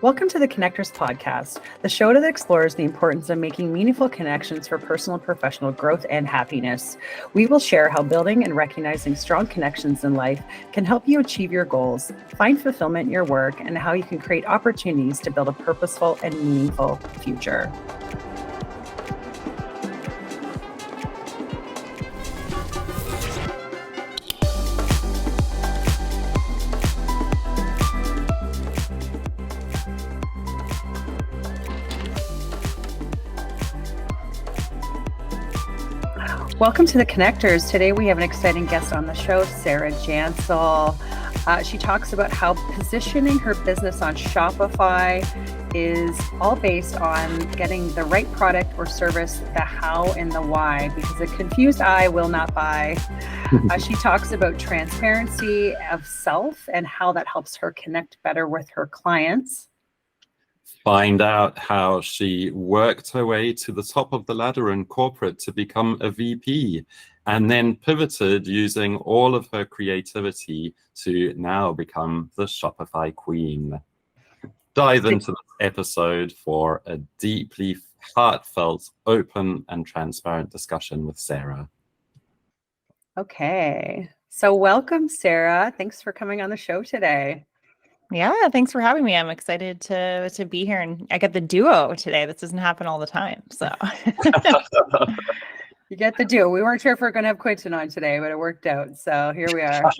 Welcome to the Connectors Podcast, the show that explores the importance of making meaningful connections for personal and professional growth and happiness. We will share how building and recognizing strong connections in life can help you achieve your goals, find fulfillment in your work, and how you can create opportunities to build a purposeful and meaningful future. Welcome to the Connectors. Today we have an exciting guest on the show, Sarah Jansel. She talks about how positioning her business on Shopify is all based on getting the right product or service, the how and the why, because a confused eye will not buy. She talks about transparency of self and how that helps her connect better with her clients. Find out how she worked her way to the top of the ladder in corporate to become a VP, and then pivoted using all of her creativity to now become the Shopify queen. Dive into this episode for a deeply heartfelt, open, and transparent discussion with Sarah. Okay, so welcome, Sarah. Thanks for coming on the show today. Yeah, thanks for having me. I'm excited to be here, and I get the duo today. This doesn't happen all the time, so. You get the duo. We weren't sure if we are going to have Quentin on today, but it worked out. So here we are.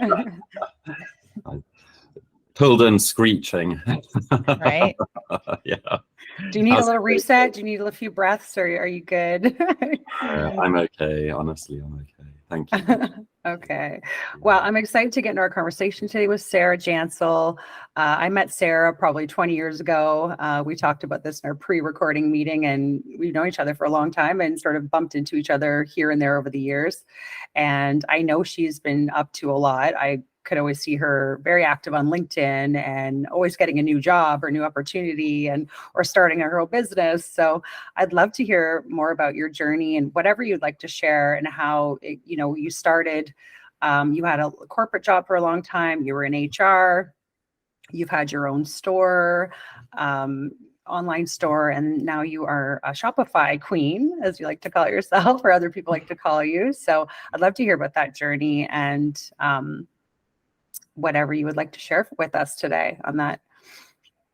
Pulled in screeching. Right? Yeah. Do you need a little reset? Do you need a few breaths, or are you good? I'm okay. Honestly, I'm okay. Thank you. Okay. Well, I'm excited to get into our conversation today with Sarah Jansel. I met Sarah probably 20 years ago. We talked about this in our pre-recording meeting, and we've known each other for a long time and sort of bumped into each other here and there over the years. And I know she's been up to a lot. I could always see her very active on LinkedIn and always getting a new job or new opportunity or starting her own business. So I'd love to hear more about your journey and whatever you'd like to share, and how you started. You had a corporate job for a long time. You were in HR. You've had your own store, online store, and now you are a Shopify queen, as you like to call it yourself, or other people like to call you. So I'd love to hear about that journey and whatever you would like to share with us today on that.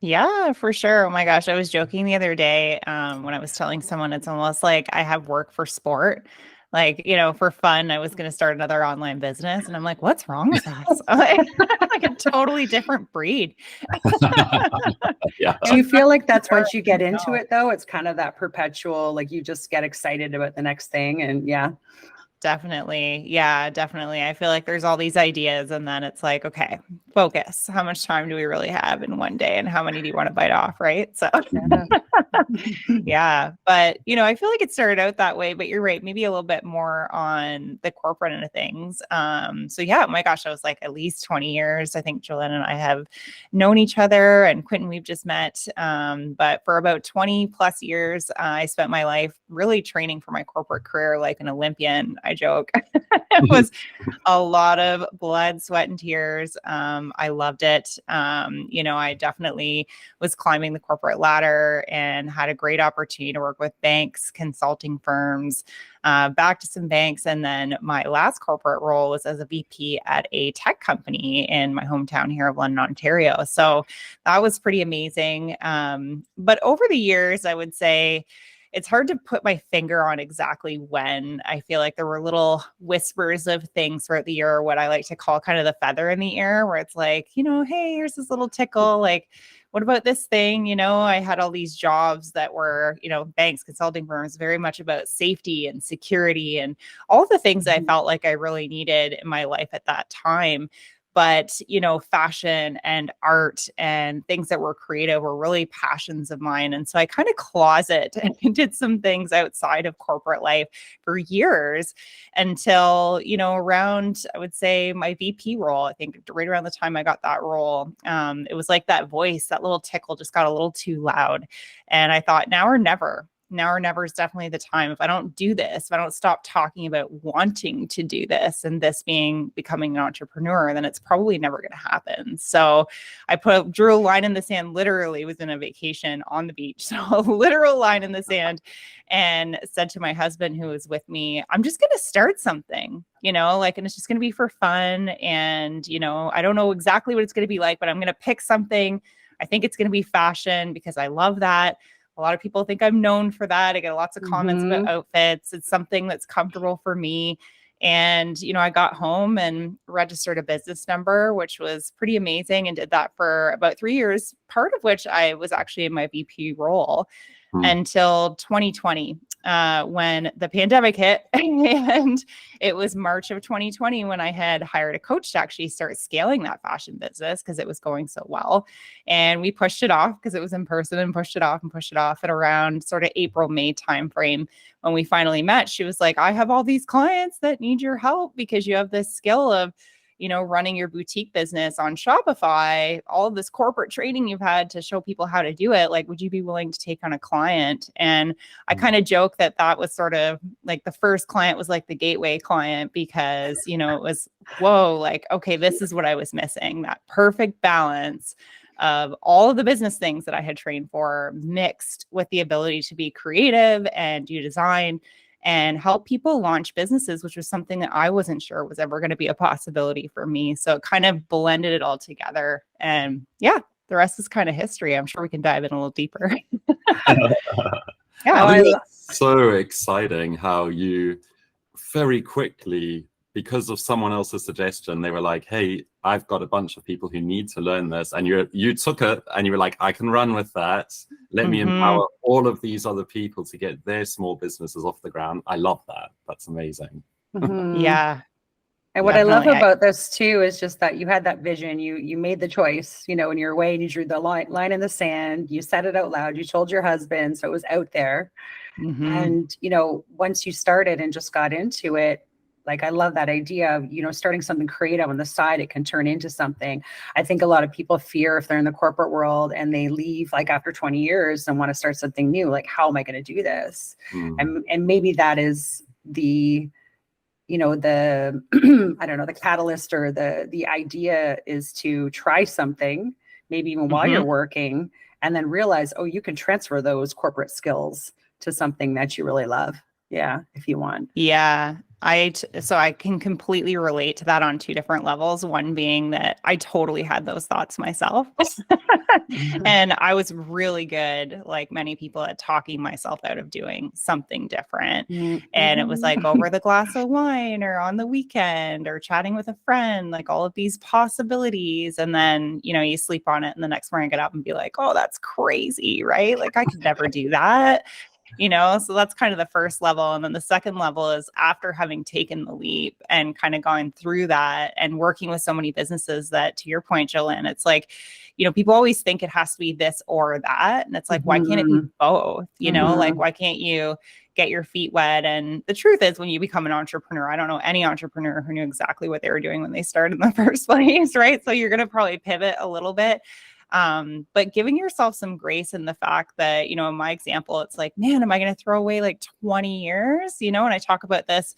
Yeah, for sure. Oh my gosh, I was joking the other day when I was telling someone it's almost like I have work for sport. Like, for fun, I was going to start another online business. And I'm like, what's wrong with us? Like a totally different breed. Yeah. Do you feel like that's once you get into it, though, it's kind of that perpetual, like you just get excited about the next thing? And yeah. Definitely. Yeah, definitely. I feel like there's all these ideas, and then it's like, okay, focus. How much time do we really have in one day, and how many do you want to bite off? Right. So yeah, but I feel like it started out that way, but you're right. Maybe a little bit more on the corporate end of things. So yeah, oh my gosh, I was like at least 20 years. I think Jolene and I have known each other, and Quentin, we've just met. But for about 20 plus years, I spent my life really training for my corporate career like an Olympian. I joke. It was a lot of blood, sweat, and tears. I loved it. I definitely was climbing the corporate ladder and had a great opportunity to work with banks, consulting firms, back to some banks. And then my last corporate role was as a VP at a tech company in my hometown here of London, Ontario. So that was pretty amazing. But over the years, I would say, it's hard to put my finger on exactly when. I feel like there were little whispers of things throughout the year, what I like to call kind of the feather in the air, where it's like, hey, here's this little tickle. Like, what about this thing? I had all these jobs that were, banks, consulting firms, very much about safety and security and all the things I felt like I really needed in my life at that time. But, fashion and art and things that were creative were really passions of mine. And so I kind of closet and did some things outside of corporate life for years until, around, I would say, my VP role. I think right around the time I got that role, it was like that voice, that little tickle just got a little too loud. And I thought, now or never. now or never is definitely the time. If I don't do this, if I don't stop talking about wanting to do this and this becoming an entrepreneur, then it's probably never going to happen. So I drew a line in the sand, literally was in a vacation on the beach. So a literal line in the sand, and said to my husband who was with me, I'm just going to start something, and it's just going to be for fun. And, I don't know exactly what it's going to be like, but I'm going to pick something. I think it's going to be fashion because I love that. A lot of people think I'm known for that. I get lots of comments about outfits. It's something that's comfortable for me. And, I got home and registered a business number, which was pretty amazing, and did that for about 3 years, part of which I was actually in my VP role until 2020, when the pandemic hit. And it was March of 2020 when I had hired a coach to actually start scaling that fashion business because it was going so well. And we pushed it off because it was in person, and pushed it off. And around sort of April, May timeframe, when we finally met, she was like, I have all these clients that need your help because you have this skill of, running your boutique business on Shopify, all of this corporate training you've had to show people how to do it. Like, would you be willing to take on a client? And I kind of joke that was sort of like the first client was like the gateway client, because, it was, whoa, like, okay, this is what I was missing, that perfect balance of all of the business things that I had trained for, mixed with the ability to be creative and do design and help people launch businesses, which was something that I wasn't sure was ever going to be a possibility for me. So it kind of blended it all together. And yeah, the rest is kind of history. I'm sure we can dive in a little deeper. I think it's so exciting how you very quickly, because of someone else's suggestion, they were like, hey, I've got a bunch of people who need to learn this. And you took it and you were like, I can run with that. Let me empower all of these other people to get their small businesses off the ground. I love that. That's amazing. Yeah. And what I love about this too is just that you had that vision. You made the choice, in your way, and you drew the line in the sand. You said it out loud. You told your husband, so it was out there. And once you started and just got into it, like, I love that idea of, starting something creative on the side, it can turn into something. I think a lot of people fear if they're in the corporate world and they leave like after 20 years and want to start something new, like, how am I going to do this? And maybe that is the, the, I don't know, the catalyst or the idea is to try something, maybe even while you're working, and then realize, oh, you can transfer those corporate skills to something that you really love. Yeah, if you want. Yeah. So I can completely relate to that on two different levels. One being that I totally had those thoughts myself. And I was really good, like many people, at talking myself out of doing something different. And it was like over the glass of wine or on the weekend or chatting with a friend, like all of these possibilities. And then, you sleep on it and the next morning get up and be like, oh, that's crazy, right? Like, I could never do that. So that's kind of the first level. And then the second level is after having taken the leap and kind of going through that and working with so many businesses that, to your point, Jolynn, it's like, people always think it has to be this or that. And it's like, why can't it be both? Like, why can't you get your feet wet? And the truth is, when you become an entrepreneur, I don't know any entrepreneur who knew exactly what they were doing when they started in the first place, right? So you're going to probably pivot a little bit. But giving yourself some grace in the fact that, in my example, it's like, man, am I going to throw away like 20 years? And I talk about this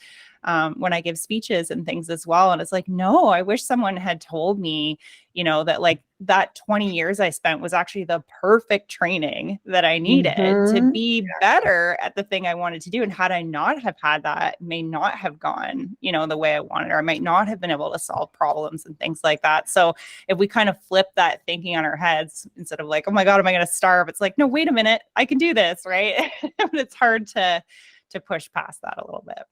when I give speeches and things as well. And it's like, no, I wish someone had told me, that like that 20 years I spent was actually the perfect training that I needed to be better at the thing I wanted to do. And had I not have had that, it may not have gone, the way I wanted, or I might not have been able to solve problems and things like that. So if we kind of flip that thinking on our heads, instead of like, oh my God, am I going to starve? It's like, no, wait a minute, I can do this, right? But it's hard to push past that a little bit.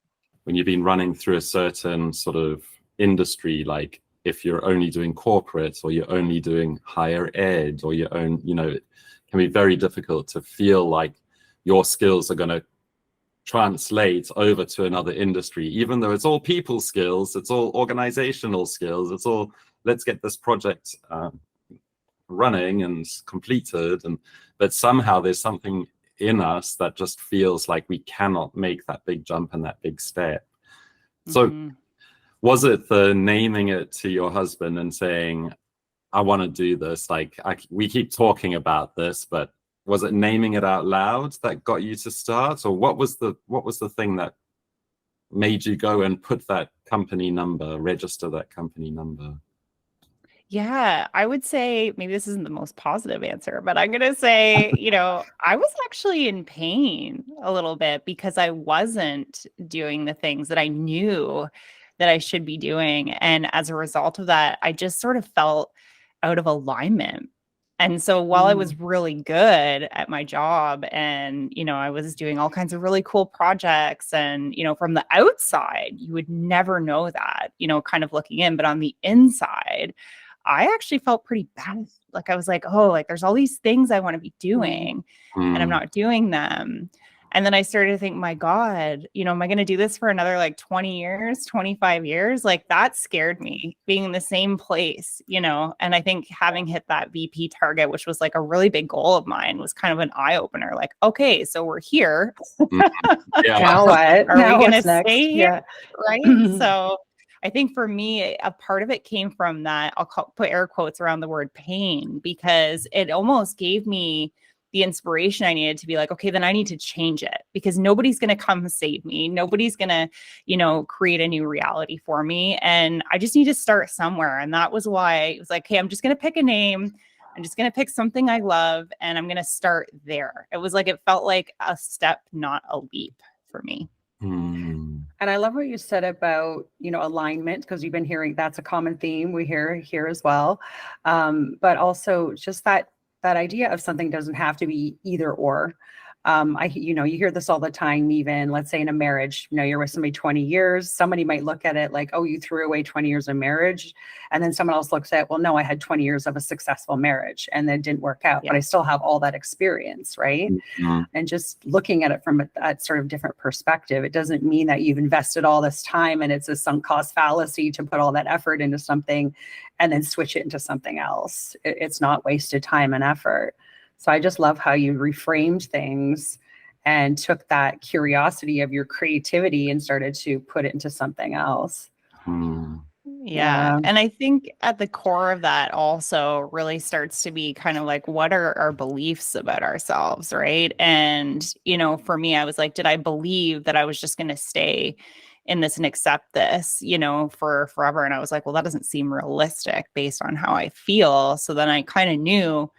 When you've been running through a certain sort of industry, like if you're only doing corporate or you're only doing higher ed or your own, it can be very difficult to feel like your skills are going to translate over to another industry, even though it's all people skills, it's all organizational skills, it's all, let's get this project running and completed. But somehow there's something in us that just feels like we cannot make that big jump and that big step. So was it the naming it to your husband and saying, I want to do this, like we keep talking about this, but was it naming it out loud that got you to start, or what was the thing that made you go and put that company number, register that company number? Yeah, I would say maybe this isn't the most positive answer, but I'm going to say, I was actually in pain a little bit because I wasn't doing the things that I knew that I should be doing. And as a result of that, I just sort of felt out of alignment. And so while I was really good at my job and, I was doing all kinds of really cool projects and, from the outside, you would never know that, kind of looking in, but on the inside, I actually felt pretty bad. Like I was like, oh, like there's all these things I want to be doing and I'm not doing them. And then I started to think, my God, am I going to do this for another like 20 years, 25 years? Like that scared me, being in the same place, and I think having hit that VP target, which was like a really big goal of mine, was kind of an eye opener. Like, okay, so we're here. Yeah. Now what? Are Now we going to what's stay next? here? Right. So I think for me, a part of it came from that, put air quotes around the word pain, because it almost gave me the inspiration I needed to be like, okay, then I need to change it, because nobody's going to come save me. Nobody's going to, create a new reality for me. And I just need to start somewhere. And that was why it was like, hey, I'm just going to pick a name. I'm just going to pick something I love and I'm going to start there. It was like, it felt like a step, not a leap for me. And I love what you said about, alignment, because you've been hearing that's a common theme we hear here as well. But also just that idea of something doesn't have to be either or. You hear this all the time, even let's say in a marriage, you're with somebody 20 years, somebody might look at it like, oh, you threw away 20 years of marriage. And then someone else looks at, well, no, I had 20 years of a successful marriage and then didn't work out, but I still have all that experience. Right. And just looking at it from a sort of different perspective, it doesn't mean that you've invested all this time and it's a sunk cost fallacy to put all that effort into something and then switch it into something else. It's not wasted time and effort. So I just love how you reframed things and took that curiosity of your creativity and started to put it into something else. Yeah. And I think at the core of that also really starts to be kind of like, what are our beliefs about ourselves, right? And, for me, I was like, did I believe that I was just going to stay in this and accept this, for forever? And I was like, well, that doesn't seem realistic based on how I feel. So then I kind of knew,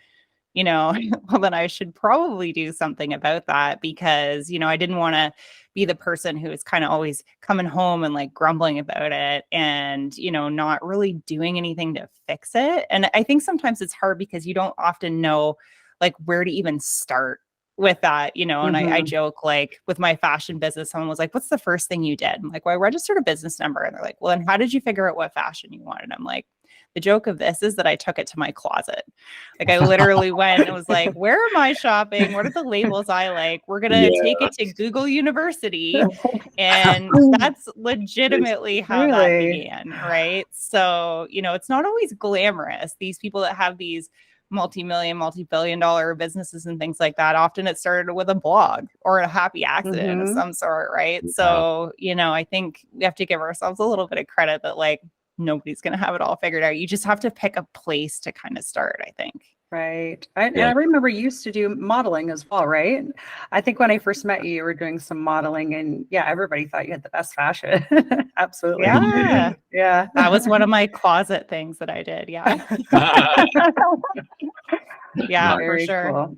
well, then I should probably do something about that, because, I didn't want to be the person who is kind of always coming home and like grumbling about it and, not really doing anything to fix it. And I think sometimes it's hard because you don't often know like where to even start with that, and I joke, like with my fashion business, someone was like, what's the first thing you did? I'm like, well, I registered a business number. And they're like, well, then how did you figure out what fashion you wanted? I'm like, the joke of this is that I took it to my closet. Like I literally went and was like, where am I shopping? What are the labels I like? We're going to take it to Google University. And that's legitimately how that began. Right. So, it's not always glamorous. These people that have these multi-million, multi-billion-dollar businesses and things like that, often it started with a blog or a happy accident of some sort. Right. So, I think we have to give ourselves a little bit of credit that like, nobody's going to have it all figured out. You just have to pick a place to kind of start, I think. Right. And I remember you used to do modeling as well, right? I think when I first met you, you were doing some modeling and everybody thought you had the best fashion. Absolutely. Yeah. Yeah. That was one of my closet things that I did. Yeah. Yeah, for sure.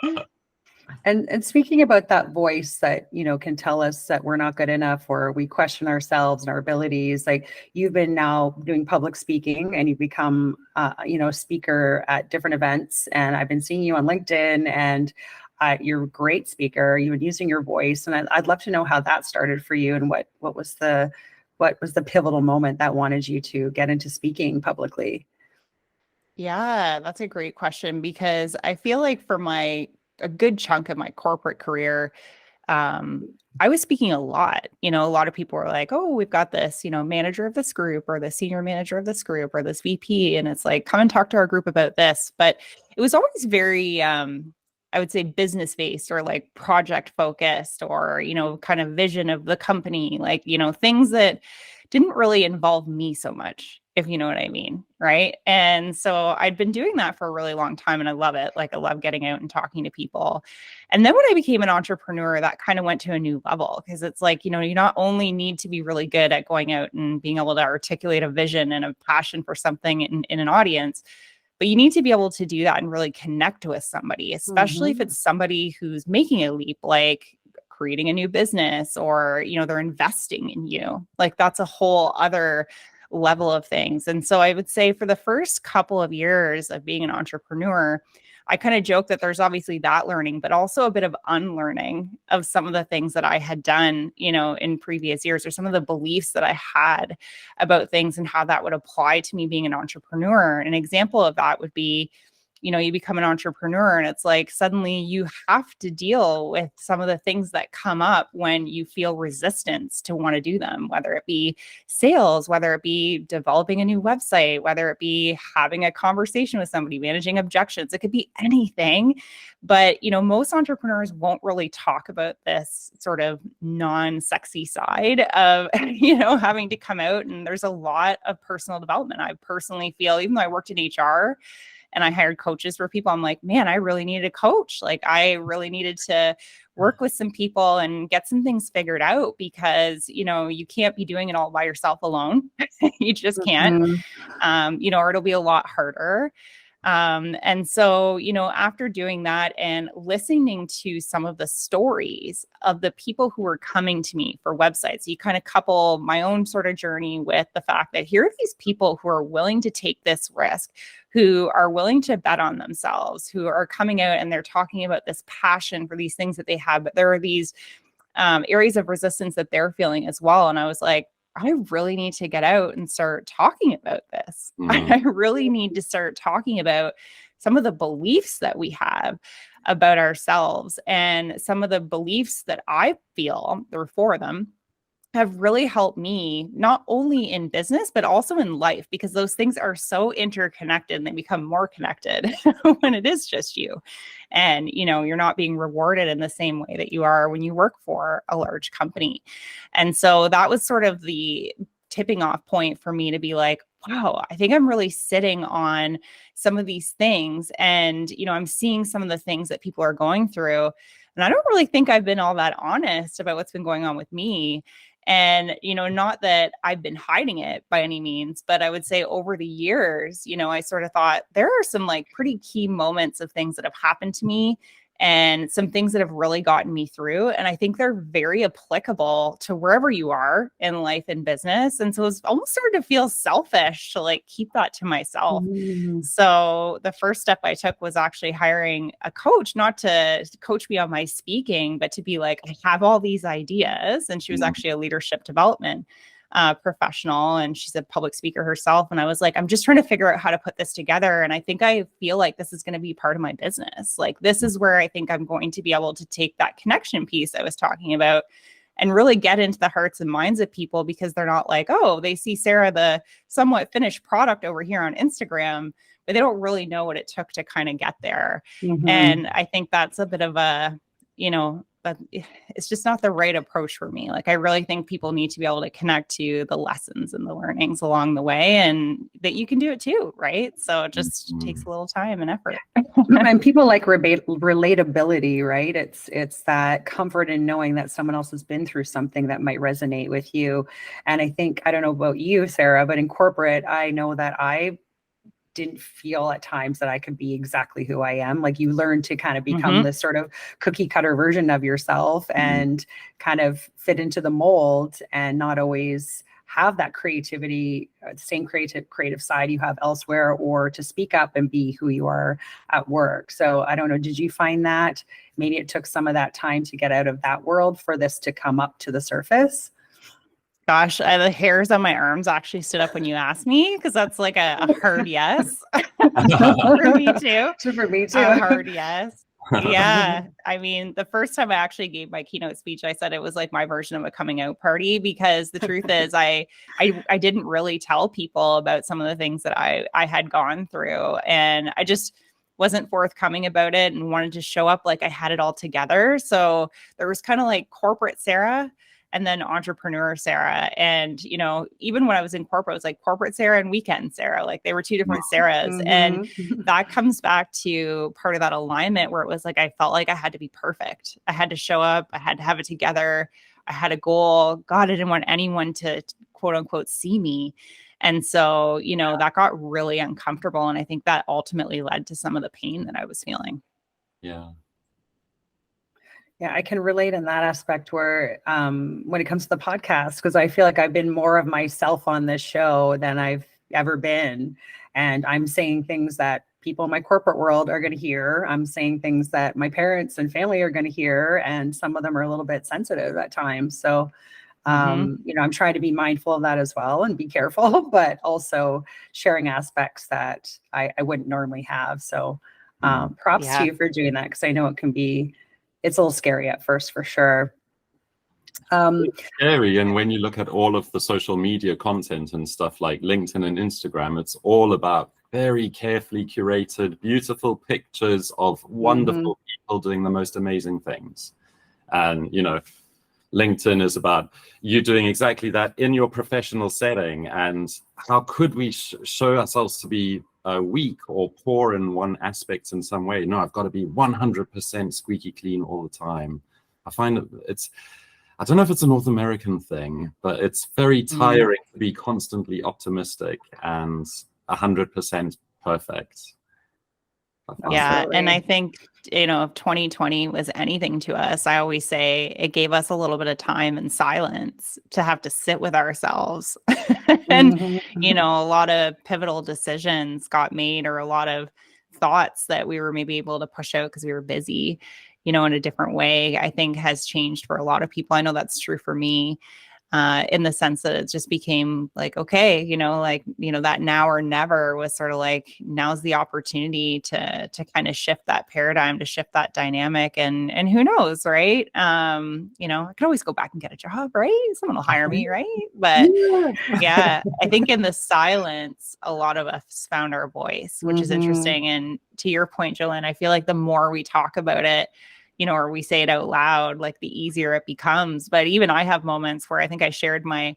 Cool. And speaking about that voice that, can tell us that we're not good enough or we question ourselves and our abilities, like you've been now doing public speaking and you've become, a speaker at different events. And I've been seeing you on LinkedIn and you're a great speaker. You've been using your voice. And I'd love to know how that started for you and what was the pivotal moment that wanted you to get into speaking publicly? Yeah, that's a great question, because I feel like for a good chunk of my corporate career, I was speaking a lot. A lot of people were like, oh, we've got this, manager of this group or the senior manager of this group or this VP. And it's like, come and talk to our group about this. But it was always very, I would say business based or like project focused or, kind of vision of the company, like, things that didn't really involve me so much, if you know what I mean. Right. And so I'd been doing that for a really long time and I love it. Like I love getting out and talking to people. And then when I became an entrepreneur, that kind of went to a new level because it's like, you not only need to be really good at going out and being able to articulate a vision and a passion for something in an audience, but you need to be able to do that and really connect with somebody, especially if it's somebody who's making a leap, like creating a new business or, they're investing in you. Like that's a whole other level of things. And so I would say for the first couple of years of being an entrepreneur, I kind of joke that there's obviously that learning, but also a bit of unlearning of some of the things that I had done, in previous years, or some of the beliefs that I had about things and how that would apply to me being an entrepreneur. An example of that would be, you become an entrepreneur and it's like suddenly you have to deal with some of the things that come up when you feel resistance to want to do them, whether it be sales, whether it be developing a new website, whether it be having a conversation with somebody, managing objections. It could be anything. But, most entrepreneurs won't really talk about this sort of non-sexy side of, having to come out. And there's a lot of personal development. I personally feel, even though I worked in HR, and I hired coaches for people, I'm like, man, I really needed a coach. Like I really needed to work with some people and get some things figured out because, you can't be doing it all by yourself alone. You just can't, or it'll be a lot harder. And so, after doing that and listening to some of the stories of the people who were coming to me for websites, you kind of couple my own sort of journey with the fact that here are these people who are willing to take this risk, who are willing to bet on themselves, who are coming out and they're talking about this passion for these things that they have, but there are these areas of resistance that they're feeling as well. And I was like, I really need to get out and start talking about this. I really need to start talking about some of the beliefs that we have about ourselves and some of the beliefs that I feel, there were 4 of them, have really helped me not only in business, but also in life, because those things are so interconnected and they become more connected when it is just you. And, you're not being rewarded in the same way that you are when you work for a large company. And so that was sort of the tipping off point for me to be like, wow, I think I'm really sitting on some of these things. And, I'm seeing some of the things that people are going through. And I don't really think I've been all that honest about what's been going on with me. And, not that I've been hiding it by any means, but I would say over the years, I sort of thought there are some like pretty key moments of things that have happened to me and some things that have really gotten me through. And I think they're very applicable to wherever you are in life and business. And so it's almost started to feel selfish to like keep that to myself. So the first step I took was actually hiring a coach, not to coach me on my speaking, but to be like, I have all these ideas. And she was actually a leadership development professional, and she's a public speaker herself. And I was like, I'm just trying to figure out how to put this together. And I think I feel like this is going to be part of my business. Like, this is where I think I'm going to be able to take that connection piece I was talking about and really get into the hearts and minds of people, because they're not like, oh, they see Sarah, the somewhat finished product over here on Instagram, but they don't really know what it took to kind of get there. And I think that's a bit of a, but it's just not the right approach for me. Like, I really think people need to be able to connect to the lessons and the learnings along the way, and that you can do it too, right? So it just takes a little time and effort. And people like relatability, right? It's that comfort in knowing that someone else has been through something that might resonate with you. And I think, I don't know about you, Sarah, but in corporate, I know that I didn't feel at times that I could be exactly who I am. Like, you learn to kind of become this sort of cookie cutter version of yourself and kind of fit into the mold, and not always have that creativity, same creative side you have elsewhere, or to speak up and be who you are at work. So I don't know, did you find that maybe it took some of that time to get out of that world for this to come up to the surface? Gosh, the hairs on my arms actually stood up when you asked me, because that's like a hard yes. For me too. For me too. A hard yes. Yeah. I mean, the first time I actually gave my keynote speech, I said it was like my version of a coming out party, because the truth is I didn't really tell people about some of the things that I had gone through, and I just wasn't forthcoming about it and wanted to show up like I had it all together. So there was kind of like corporate Sarah, and then entrepreneur Sarah. And, you know, even when I was in corporate, it was like corporate Sarah and weekend Sarah, like they were two different Sarahs. And that comes back to part of that alignment where it was like, I felt like I had to be perfect. I had to show up. I had to have it together. I had a goal. God, I didn't want anyone to quote unquote see me. And so, you know, that got really uncomfortable. And I think that ultimately led to some of the pain that I was feeling. Yeah. Yeah, I can relate in that aspect where when it comes to the podcast, because I feel like I've been more of myself on this show than I've ever been. And I'm saying things that people in my corporate world are going to hear. I'm saying things that my parents and family are going to hear. And some of them are a little bit sensitive at times. So, you know, I'm trying to be mindful of that as well and be careful, but also sharing aspects that I wouldn't normally have. So props to you for doing that, because I know it can be, it's a little scary at first for sure. It's scary. And when you look at all of the social media content and stuff like LinkedIn and Instagram, it's all about very carefully curated, beautiful pictures of wonderful people doing the most amazing things. And, you know, LinkedIn is about you doing exactly that in your professional setting. And how could we show ourselves to be weak or poor in one aspect in some way? No, I've got to be 100% squeaky clean all the time. I find it's, I don't know if it's a North American thing, but it's very tiring to be constantly optimistic and 100% perfect. Yeah. And I think, you know, if 2020 was anything to us, I always say it gave us a little bit of time and silence to have to sit with ourselves. And, you know, a lot of pivotal decisions got made, or a lot of thoughts that we were maybe able to push out because we were busy, you know, in a different way, I think has changed for a lot of people. I know that's true for me. In the sense that it just became like, okay, you know, like, you know, that now or never was sort of like, now's the opportunity to kind of shift that paradigm, to shift that dynamic. And who knows, right? You know, I could always go back and get a job, right? Someone will hire me, right? But yeah, I think in the silence, a lot of us found our voice, which is interesting. And to your point, Jolene, I feel like the more we talk about it, you know, or we say it out loud, like the easier it becomes. But even I have moments where I think I shared my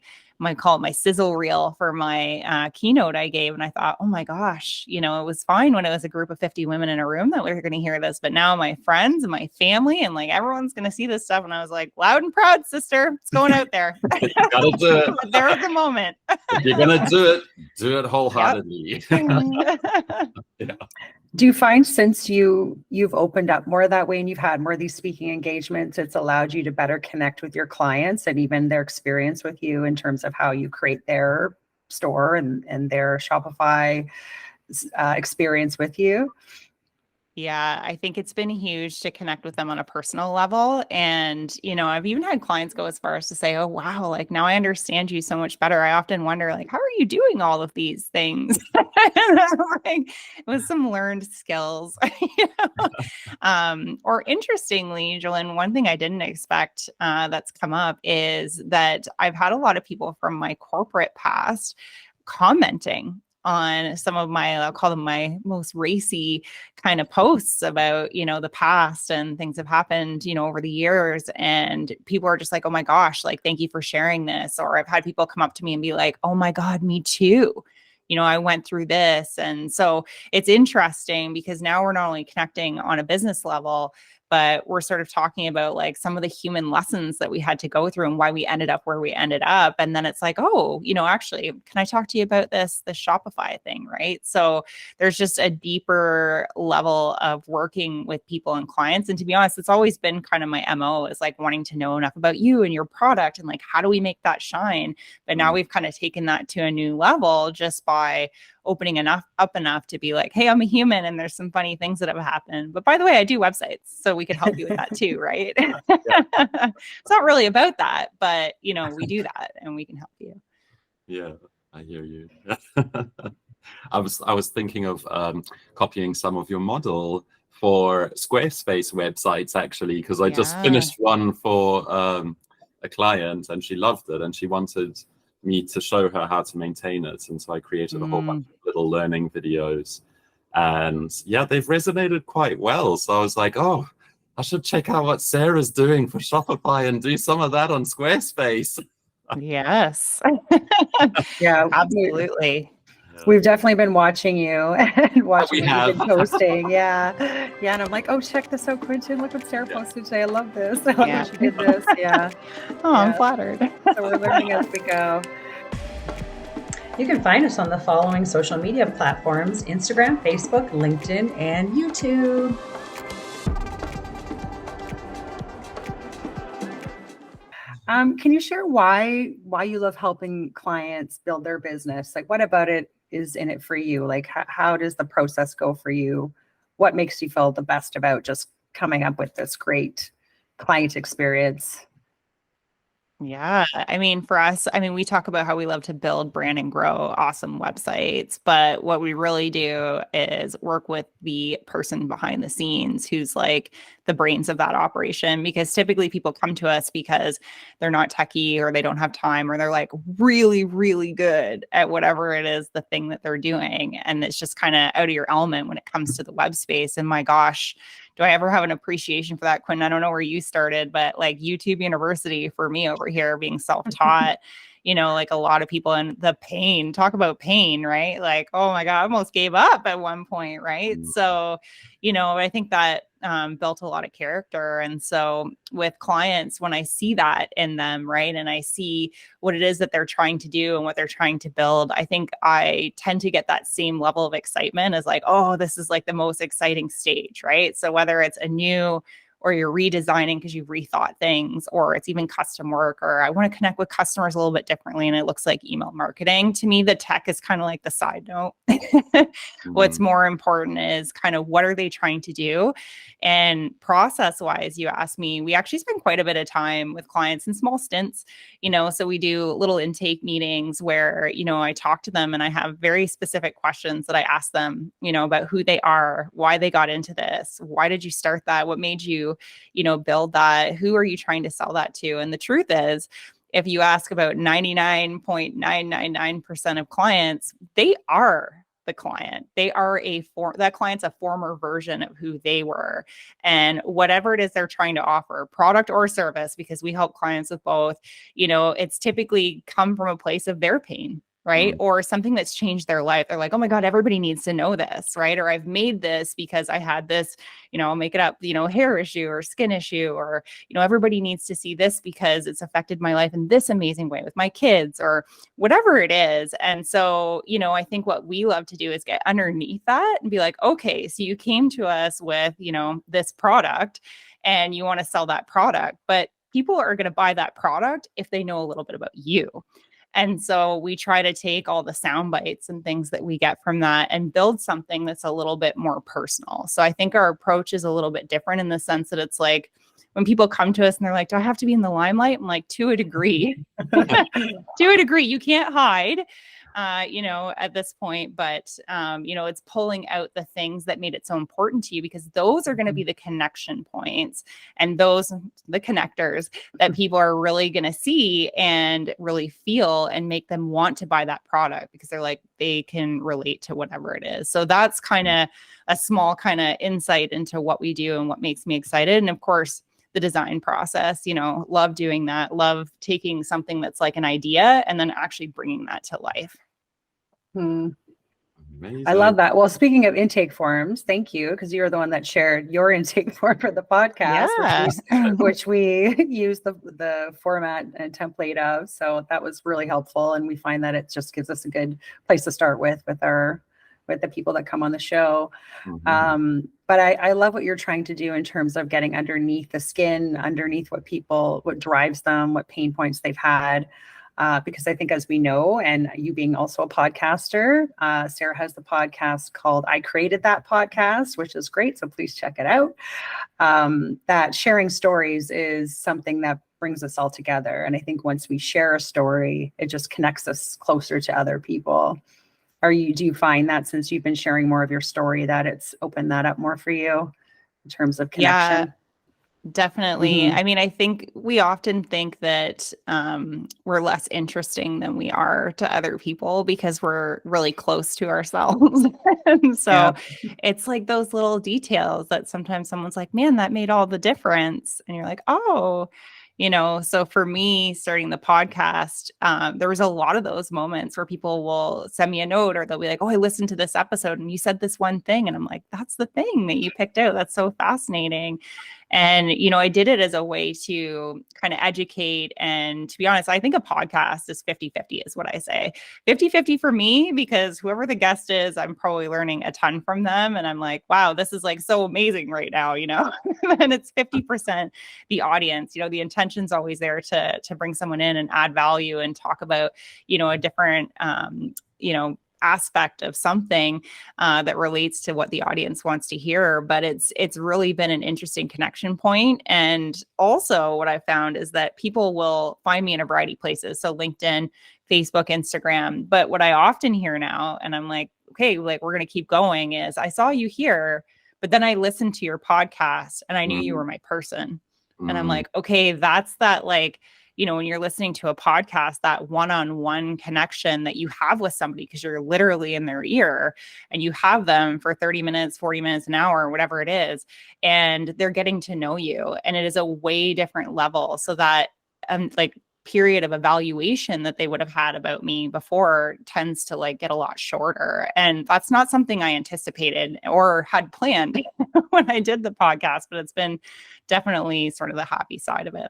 call it my sizzle reel for my keynote I gave. And I thought, oh my gosh, you know, it was fine when it was a group of 50 women in a room that were going to hear this. But now my friends and my family and like everyone's going to see this stuff. And I was like, loud and proud, sister, it's going out there. You gotta do it. There was the moment. If you're going to do it wholeheartedly. Yeah. Do you find since you've opened up more that way and you've had more of these speaking engagements, it's allowed you to better connect with your clients and even their experience with you in terms of how you create their store and their Shopify experience with you? Yeah, I think it's been huge to connect with them on a personal level. And, you know, I've even had clients go as far as to say, oh, wow, like now I understand you so much better. I often wonder, like, how are you doing all of these things? Like, with some learned skills. You know? Or interestingly, Jolene, one thing I didn't expect that's come up is that I've had a lot of people from my corporate past commenting on some of my, I'll call them my most racy kind of posts about, you know, the past and things have happened, you know, over the years. And people are just like, oh my gosh, like, thank you for sharing this. Or I've had people come up to me and be like, oh my God, me too. You know, I went through this. And so it's interesting because now we're not only connecting on a business level, but we're sort of talking about like some of the human lessons that we had to go through and why we ended up where we ended up. And then it's like, oh, you know, actually, can I talk to you about this Shopify thing, right? So there's just a deeper level of working with people and clients. And to be honest, it's always been kind of my MO is like wanting to know enough about you and your product and like, how do we make that shine? But now we've kind of taken that to a new level just by opening up enough to be like, hey, I'm a human and there's some funny things that have happened. But by the way, I do websites, so we could help you with that too, right? It's not really about that, but you know, we do that and we can help you. Yeah, I hear you. I was thinking of copying some of your model for Squarespace websites actually, because I just finished one for a client and she loved it and she wanted me to show her how to maintain it. And so I created a whole bunch of little learning videos. And yeah, they've resonated quite well. So I was like, oh, I should check out what Sarah's doing for Shopify and do some of that on Squarespace. Yes, Yeah, absolutely. we've definitely been watching you and watching We what have. you've been posting. Yeah. Yeah. And I'm like, oh, check this out, Quentin. Look what Sarah posted today. I love this. I love Yeah. that she did this. Yeah. Oh, I'm Yeah. flattered. So we're learning as we go. You can find us on the following social media platforms: Instagram, Facebook, LinkedIn, and YouTube. Can you share why you love helping clients build their business? Like, what about it is in it for you? Like, how does the process go for you? What makes you feel the best about just coming up with this great client experience? Yeah. I mean, for us, I mean, we talk about how we love to build, brand, and grow awesome websites. But what we really do is work with the person behind the scenes who's like the brains of that operation. Because typically people come to us because they're not techie or they don't have time or they're like really, really good at whatever it is, the thing that they're doing. And it's just kind of out of your element when it comes to the web space. And my gosh, do I ever have an appreciation for that, Quinn? I don't know where you started, but like YouTube University for me over here being self-taught, like a lot of people and the pain, talk about pain, right? Like, oh my God, I almost gave up at one point, right? So, I think that built a lot of character. And so with clients, when I see that in them, right, and I see what it is that they're trying to do and what they're trying to build, I think I tend to get that same level of excitement as like, oh, this is like the most exciting stage, right? So whether it's a new or you're redesigning because you've rethought things, or it's even custom work, or I want to connect with customers a little bit differently and it looks like email marketing. To me, the tech is kind of like the side note. What's more important is kind of what are they trying to do? And process-wise, you asked me, we actually spend quite a bit of time with clients in small stints, so we do little intake meetings where, I talk to them and I have very specific questions that I ask them, about who they are, why they got into this, why did you start that, what made you build that? Who are you trying to sell that to? And the truth is, if you ask about 99.999% of clients, they are the client. They are that client's a former version of who they were. And whatever it is they're trying to offer, product or service, because we help clients with both, it's typically come from a place of their pain. Right. Or something that's changed their life. They're like, oh my God, everybody needs to know this. Right. Or I've made this because I had this, I'll make it up, hair issue or skin issue, or, everybody needs to see this because it's affected my life in this amazing way with my kids or whatever it is. And so, I think what we love to do is get underneath that and be like, okay, so you came to us with, this product and you want to sell that product, but people are going to buy that product if they know a little bit about you. And so we try to take all the sound bites and things that we get from that and build something that's a little bit more personal. So I think our approach is a little bit different in the sense that it's like when people come to us and they're like, do I have to be in the limelight? I'm like, to a degree, to a degree, you can't hide. At this point, but, it's pulling out the things that made it so important to you, because those are going to be the connection points and the connectors that people are really going to see and really feel and make them want to buy that product because they're like, they can relate to whatever it is. So that's kind of a small kind of insight into what we do and what makes me excited. And of course, the design process, love doing that, love taking something that's like an idea and then actually bringing that to life. Amazing. I love that. Well, speaking of intake forms, thank you, because you're the one that shared your intake form for the podcast, which we use the format and template of. So that was really helpful. And we find that it just gives us a good place to start with the people that come on the show. But I love what you're trying to do in terms of getting underneath the skin, underneath what drives them, what pain points they've had. Because I think, as we know, and you being also a podcaster, Sarah has the podcast called I Created That Podcast, which is great. So please check it out. That sharing stories is something that brings us all together. And I think once we share a story, it just connects us closer to other people. Do you find that since you've been sharing more of your story that it's opened that up more for you in terms of connection? Definitely. I mean, I think we often think that we're less interesting than we are to other people because we're really close to ourselves. And so it's like those little details that sometimes someone's like, man, that made all the difference. And you're like, oh, so for me starting the podcast, there was a lot of those moments where people will send me a note or they'll be like, oh, I listened to this episode and you said this one thing. And I'm like, that's the thing that you picked out. That's so fascinating. And, I did it as a way to kind of educate. And to be honest, I think a podcast is 50-50 is what I say. 50-50 for me, because whoever the guest is, I'm probably learning a ton from them. And I'm like, wow, this is like so amazing right now, and it's 50% the audience. The intention's always there to bring someone in and add value and talk about, a different, aspect of something that relates to what the audience wants to hear. But it's really been an interesting connection point. And also what I found is that people will find me in a variety of places. So LinkedIn, Facebook, Instagram. But what I often hear now, and I'm like, okay, like we're going to keep going, is I saw you here, but then I listened to your podcast and I knew you were my person. And I'm like, okay, that's that like, when you're listening to a podcast, that one-on-one connection that you have with somebody because you're literally in their ear and you have them for 30 minutes, 40 minutes, an hour, whatever it is, and they're getting to know you. And it is a way different level. So that like period of evaluation that they would have had about me before tends to like get a lot shorter. And that's not something I anticipated or had planned when I did the podcast, but it's been definitely sort of the happy side of it.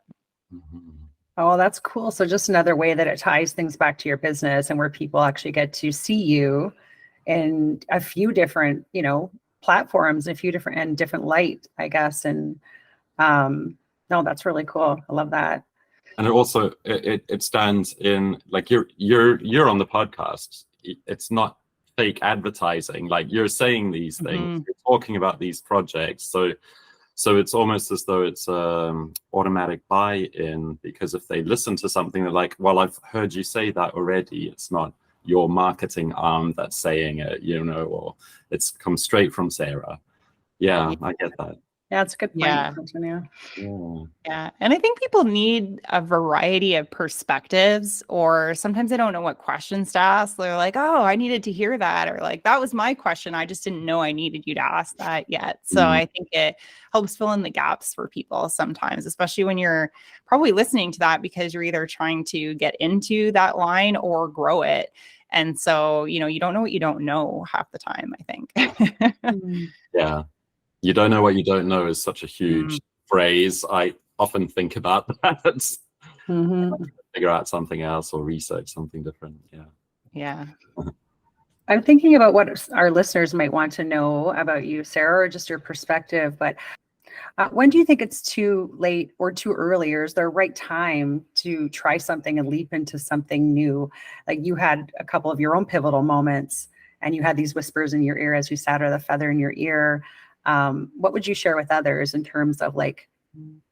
Oh, that's cool. So just another way that it ties things back to your business and where people actually get to see you in a few different, platforms, a few different light, I guess. And no, that's really cool. I love that. And it also it stands in like you're on the podcast. It's not fake advertising. Like you're saying these things, you're talking about these projects. So it's almost as though it's automatic buy-in, because if they listen to something, they're like, well, I've heard you say that already. It's not your marketing arm that's saying it, or it's come straight from Sarah. Yeah, I get that. Yeah, it's a good point. Yeah. And I think people need a variety of perspectives, or sometimes they don't know what questions to ask. They're like, oh, I needed to hear that. Or like, that was my question. I just didn't know I needed you to ask that yet. So I think it helps fill in the gaps for people sometimes, especially when you're probably listening to that because you're either trying to get into that line or grow it. And so, you don't know what you don't know half the time, I think. Yeah. You don't know what you don't know is such a huge phrase. I often think about that. Figure out something else or research something different. Yeah. I'm thinking about what our listeners might want to know about you, Sarah, or just your perspective. But when do you think it's too late or too early, or is there a right time to try something and leap into something new? Like you had a couple of your own pivotal moments and you had these whispers in your ear as you sat, or the feather in your ear. What would you share with others in terms of like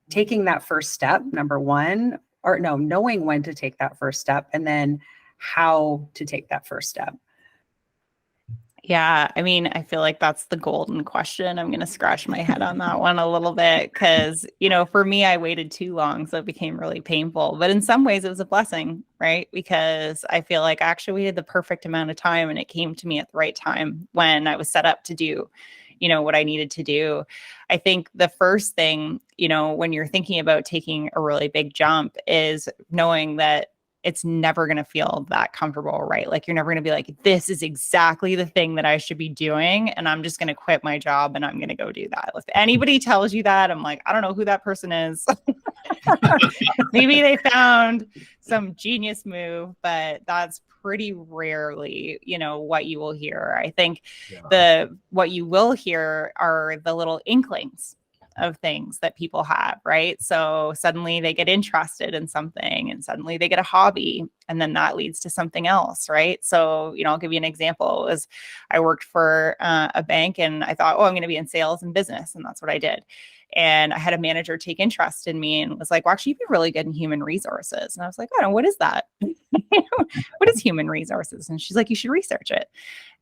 taking that first step, number one, or no, knowing when to take that first step and then how to take that first step? Yeah. I mean, I feel like that's the golden question. I'm going to scratch my head on that one a little bit because, for me, I waited too long. So it became really painful. But in some ways, it was a blessing, right? Because I feel like I actually waited the perfect amount of time and it came to me at the right time when I was set up to do what I needed to do. I think the first thing, when you're thinking about taking a really big jump is knowing that it's never going to feel that comfortable, right? Like you're never going to be like, this is exactly the thing that I should be doing. And I'm just going to quit my job and I'm going to go do that. If anybody tells you that, I'm like, I don't know who that person is. Maybe they found some genius move, but that's pretty rarely, what you will hear. I think what you will hear are the little inklings of things that people have, right? So suddenly they get interested in something and suddenly they get a hobby and then that leads to something else, right? So, I'll give you an example. I worked for a bank and I thought, I'm going to be in sales and business. And that's what I did. And I had a manager take interest in me and was like, well, actually, you'd be really good in human resources. And I was like, I don't know, what is that? What is human resources? And she's like, you should research it.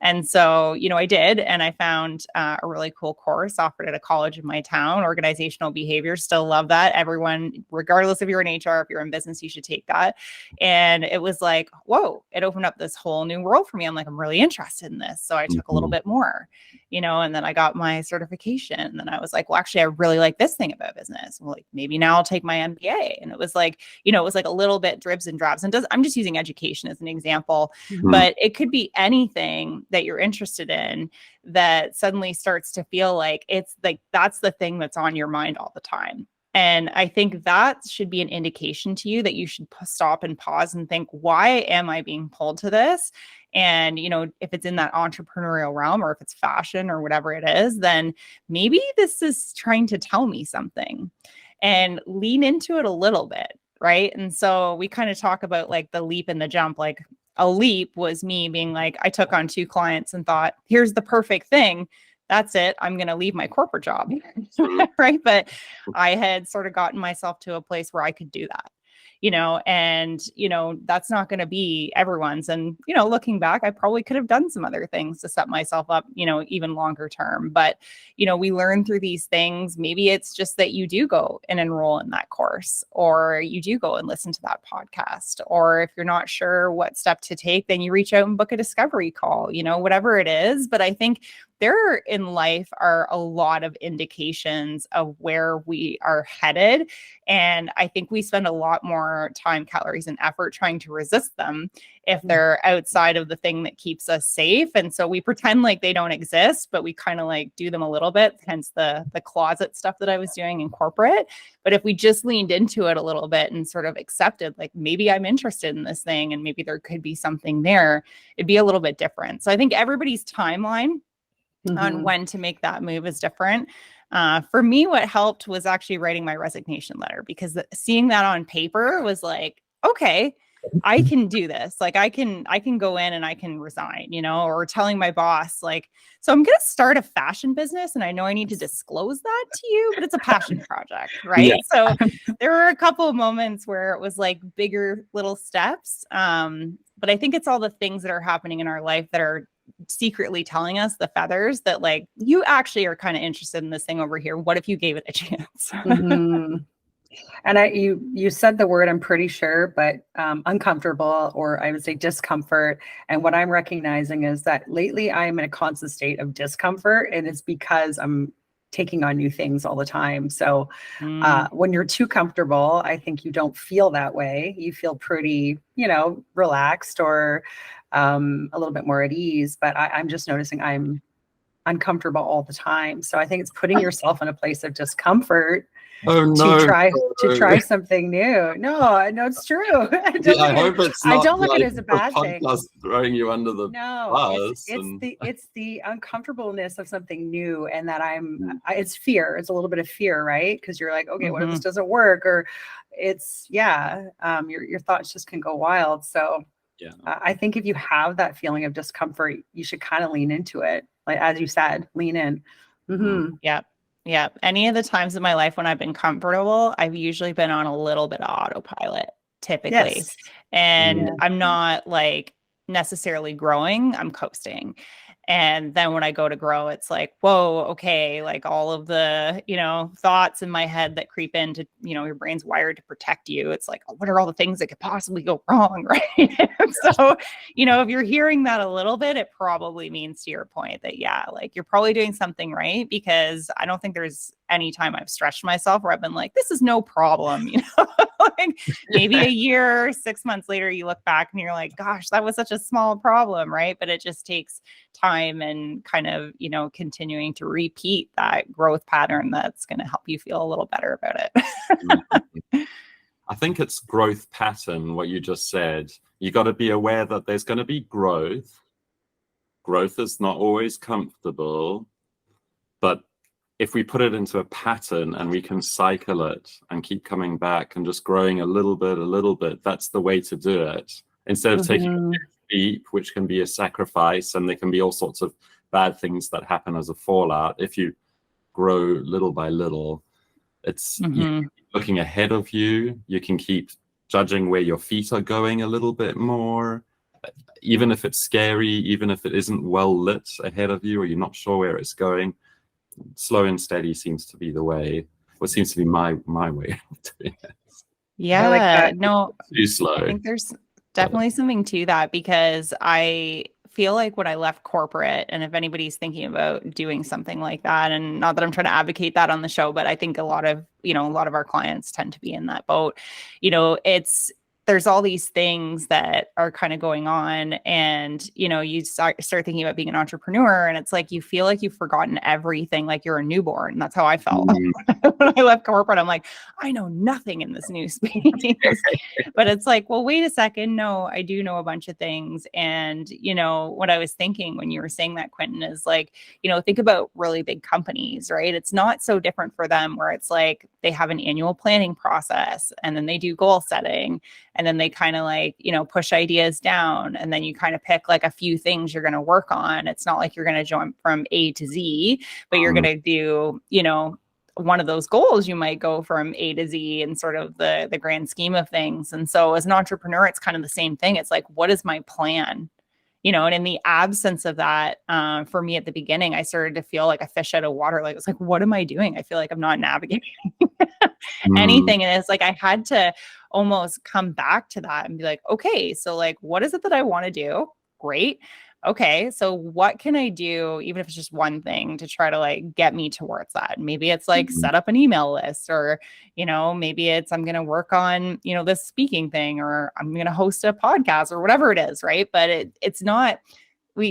And so, I did, and I found a really cool course offered at a college in my town, organizational behavior. Still love that. Everyone, regardless if you're in HR, if you're in business, you should take that. And it was like, whoa, it opened up this whole new world for me. I'm like, I'm really interested in this. So I took a little bit more, and then I got my certification. And then I was like, well, actually, I really like this thing about business. Well, like, maybe now I'll take my MBA. And it was like, it was like a little bit dribs and drabs. And I'm just using education as an example, but it could be anything that you're interested in that suddenly starts to feel like it's like, that's the thing that's on your mind all the time. And I think that should be an indication to you that you should stop and pause and think, why am I being pulled to this? And, if it's in that entrepreneurial realm, or if it's fashion or whatever it is, then maybe this is trying to tell me something, and lean into it a little bit. Right. And so we kind of talk about like the leap and the jump. Like a leap was me being like, I took on 2 clients and thought, here's the perfect thing. That's it. I'm going to leave my corporate job. Right. But I had sort of gotten myself to a place where I could do that, and, that's not going to be everyone's. And, looking back, I probably could have done some other things to set myself up, even longer term. But, we learn through these things. Maybe it's just that you do go and enroll in that course, or you do go and listen to that podcast, or if you're not sure what step to take, then you reach out and book a discovery call, whatever it is. But I think there in life are a lot of indications of where we are headed. And I think we spend a lot more time, calories, and effort trying to resist them if they're outside of the thing that keeps us safe. And so we pretend like they don't exist, but we kind of like do them a little bit, hence the closet stuff that I was doing in corporate. But if we just leaned into it a little bit and sort of accepted, like, maybe I'm interested in this thing and maybe there could be something there, it'd be a little bit different. So I think everybody's timeline on when to make that move is different. For me, what helped was actually writing my resignation letter, because seeing that on paper was like, okay, I can do this. Like I can go in and I can resign, or telling my boss, like, so I'm going to start a fashion business and I know I need to disclose that to you, but it's a passion project. Right. Yeah. So there were a couple of moments where it was like bigger little steps. But I think it's all the things that are happening in our life that are secretly telling us, the feathers, that like, you actually are kind of interested in this thing over here. What if you gave it a chance? And you said the word, I'm pretty sure, but uncomfortable, or I would say discomfort. And what I'm recognizing is that lately I'm in a constant state of discomfort, and it's because I'm taking on new things all the time. So when you're too comfortable, I think you don't feel that way. You feel pretty, relaxed, or a little bit more at ease. But I'm just noticing I'm uncomfortable all the time. So I think it's putting yourself in a place of discomfort to try something new. No, it's true. I don't look at it as a bad thing. Throwing you under the bus. It's the uncomfortableness of something new, and that it's fear. It's a little bit of fear, right? Because you're like, okay, what if this doesn't work? Or it's your thoughts just can go wild. So I think if you have that feeling of discomfort, you should kind of lean into it. Like, as you said, lean in. Yeah. Any of the times in my life when I've been comfortable, I've usually been on a little bit of autopilot, typically. Yes. And I'm not like necessarily growing, I'm coasting. And then when I go to grow, it's like, whoa, okay, like all of the, thoughts in my head that creep into, your brain's wired to protect you. It's like, oh, what are all the things that could possibly go wrong, right? So, if you're hearing that a little bit, it probably means, to your point, that, like you're probably doing something right, because I don't think there's any time I've stretched myself where I've been like, this is no problem, like maybe a year, 6 months later, you look back and you're like, gosh, that was such a small problem, right? But it just takes time and kind of, continuing to repeat that growth pattern that's going to help you feel a little better about it. I think it's growth pattern, what you just said. You got to be aware that there's going to be growth. Growth is not always comfortable, but if we put it into a pattern and we can cycle it and keep coming back and just growing a little bit, that's the way to do it. Instead of taking a big leap, which can be a sacrifice, and there can be all sorts of bad things that happen as a fallout. If you grow little by little, it's you can keep looking ahead of you. You can keep judging where your feet are going a little bit more. even if it's scary, even if it isn't well lit ahead of you, or you're not sure where it's going, slow and steady seems to be the way, or seems to be my way of doing it. Yeah, I like that. no, Too slow. I think there's definitely something to that, because I feel like when I left corporate, and if anybody's thinking about doing something like that, and not that I'm trying to advocate that on the show, but I think a lot of our clients tend to be in that boat. There's all these things that are kind of going on, and you start thinking about being an entrepreneur, and it's like you feel like you've forgotten everything, like you're a newborn. That's how I felt when I left corporate. I'm like, I know nothing in this new space. But it's like, well, wait a second, no, I do know a bunch of things. And what I was thinking when you were saying that, Quentin, is like, think about really big companies, right? It's not so different for them, where it's like they have an annual planning process, and then they do goal setting, and then they kind of like, push ideas down, and then you kind of pick like a few things you're going to work on. It's not like you're going to jump from A to Z, but you're going to do, one of those goals. You might go from A to Z in sort of the grand scheme of things. And so as an entrepreneur, it's kind of the same thing. It's like, what is my plan? And in the absence of that, for me at the beginning, I started to feel like a fish out of water. Like, it's like, what am I doing? I feel like I'm not navigating anything. And it's like, I had to almost come back to that and be like, okay, so like, what is it that I want to do? Great. Okay, so what can I do, even if it's just one thing, to try to like get me towards that? Maybe it's like set up an email list, or, maybe it's I'm going to work on, this speaking thing, or I'm going to host a podcast, or whatever it is. Right. But it's not,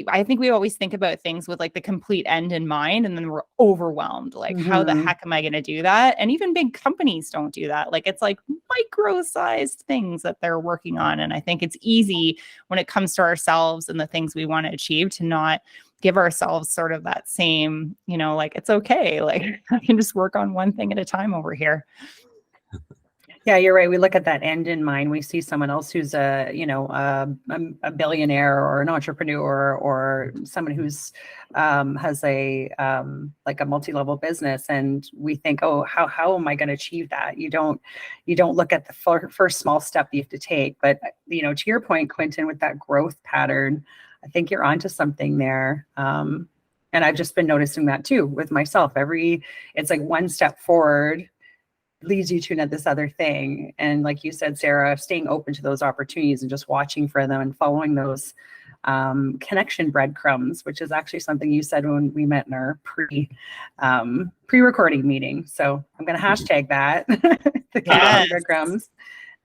I think we always think about things with like the complete end in mind, and then we're overwhelmed. Like, how the heck am I going to do that? And even big companies don't do that. Like, it's like micro-sized things that they're working on. And I think it's easy when it comes to ourselves and the things we want to achieve to not give ourselves sort of that same, like, it's okay. Like, I can just work on one thing at a time over here. Yeah, you're right. We look at that end in mind. We see someone else who's a billionaire, or an entrepreneur, or someone who's has a like a multi-level business, and we think, oh, how am I going to achieve that? You don't look at the first small step you have to take. But to your point, Quentin, with that growth pattern, I think you're onto something there. And I've just been noticing that too with myself. It's like one step forward leads you to this other thing. And like you said, Sarah, staying open to those opportunities and just watching for them and following those connection breadcrumbs, which is actually something you said when we met in our pre-recording meeting. So I'm going to hashtag that, the connection breadcrumbs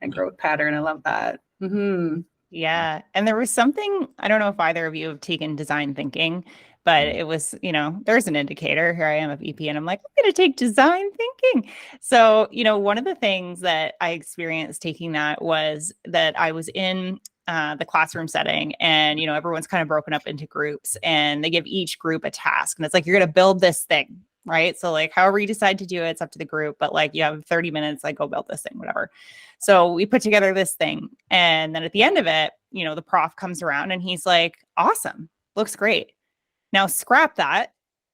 and growth pattern. I love that. Mm-hmm. Yeah. And there was something, I don't know if either of you have taken design thinking, but it was, there's an indicator. Here I am a VP, and I'm like, I'm going to take design thinking. So, one of the things that I experienced taking that was that I was in the classroom setting, and, everyone's kind of broken up into groups, and they give each group a task, and it's like, you're going to build this thing, right? So like, however you decide to do it, it's up to the group, but like, you have 30 minutes, like, go build this thing, whatever. So we put together this thing. And then at the end of it, the prof comes around and he's like, awesome, looks great. Now scrap that.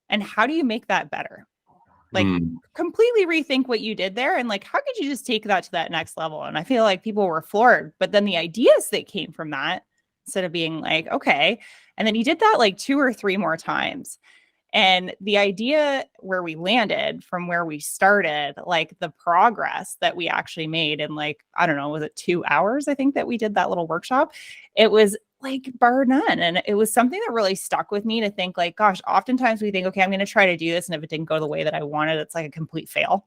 And how do you make that better? Like completely rethink what you did there. And like, how could you just take that to that next level? And I feel like people were floored, but then the ideas that came from that, instead of being like, okay. And then he did that like 2 or 3 more times. And the idea where we landed from where we started, like the progress that we actually made in like, I don't know, was it 2 hours? I think that we did that little workshop. It was like bar none. And it was something that really stuck with me to think like, gosh, oftentimes we think, okay, I'm going to try to do this. And if it didn't go the way that I wanted, it's like a complete fail.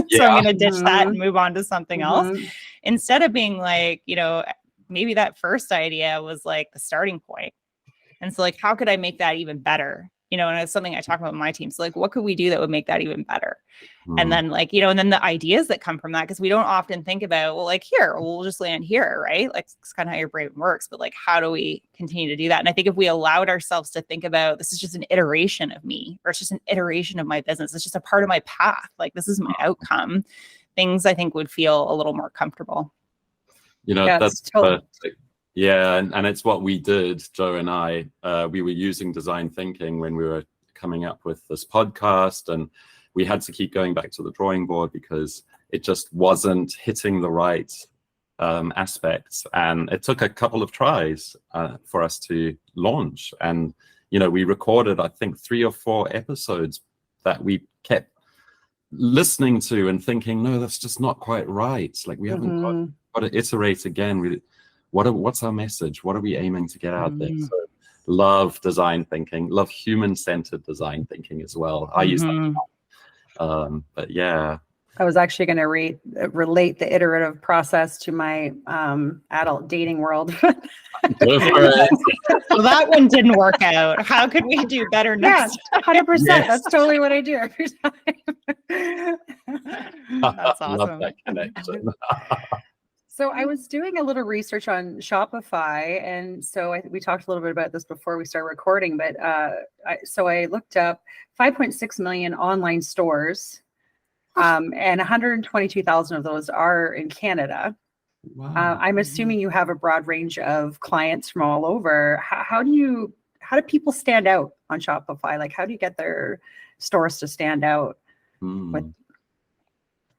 So I'm going to ditch that and move on to something else. Instead of being like, maybe that first idea was like the starting point. And so like, how could I make that even better? And it's something I talk about with my team. So like, what could we do that would make that even better? And then like, and then the ideas that come from that, because we don't often think about, well, like here, we'll just land here, right? Like it's kind of how your brain works, but like, how do we continue to do that? And I think if we allowed ourselves to think about, this is just an iteration of me, or it's just an iteration of my business, it's just a part of my path. Like this is my outcome. Things I think would feel a little more comfortable. That's perfect. Yeah, and it's what we did, Joe and I. We were using design thinking when we were coming up with this podcast, and we had to keep going back to the drawing board because it just wasn't hitting the right aspects. And it took a couple of tries for us to launch. And, we recorded, I think, 3 or 4 episodes that we kept listening to and thinking, no, that's just not quite right. Like, we haven't got to iterate again. What's our message? What are we aiming to get out there? So love design thinking, love human-centered design thinking as well. I use that. But yeah. I was actually going to relate the iterative process to my adult dating world. Go for it. Well, that one didn't work out. How could we do better next? 100%. Yes. That's totally what I do every time. That's awesome. Love that connection. So I was doing a little research on Shopify, and so we talked a little bit about this before we started recording, but I looked up 5.6 million online stores, and 122,000 of those are in Canada. Wow. I'm assuming you have a broad range of clients from all over. How do people stand out on Shopify? Like, how do you get their stores to stand out?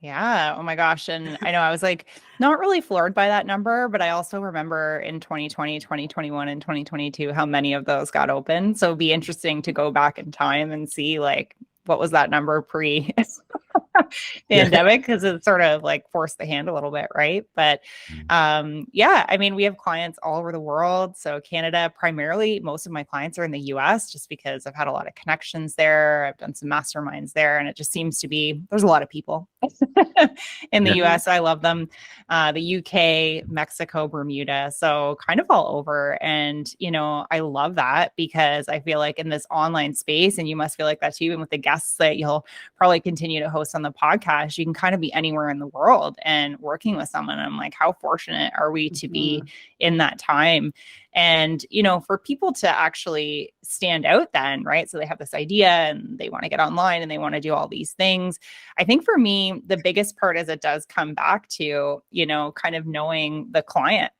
Yeah. Oh my gosh. And I know I was like not really floored by that number, but I also remember in 2020, 2021, and 2022 how many of those got open. So it'd be interesting to go back in time and see like what was that number pre-pandemic, because it sort of like forced the hand a little bit, right? But yeah, I mean, we have clients all over the world. So Canada, primarily, most of my clients are in the US just because I've had a lot of connections there. I've done some masterminds there, and it just seems to be, there's a lot of people in the US. I love them. The UK, Mexico, Bermuda. So kind of all over. And, I love that because I feel like in this online space, and you must feel like that too, even with the guests that you'll probably continue to host on the podcast, you can kind of be anywhere in the world and working with someone. I'm like, how fortunate are we to be in that time? And, for people to actually stand out then, right? So they have this idea and they want to get online and they want to do all these things. I think for me, the biggest part is it does come back to, kind of knowing the client.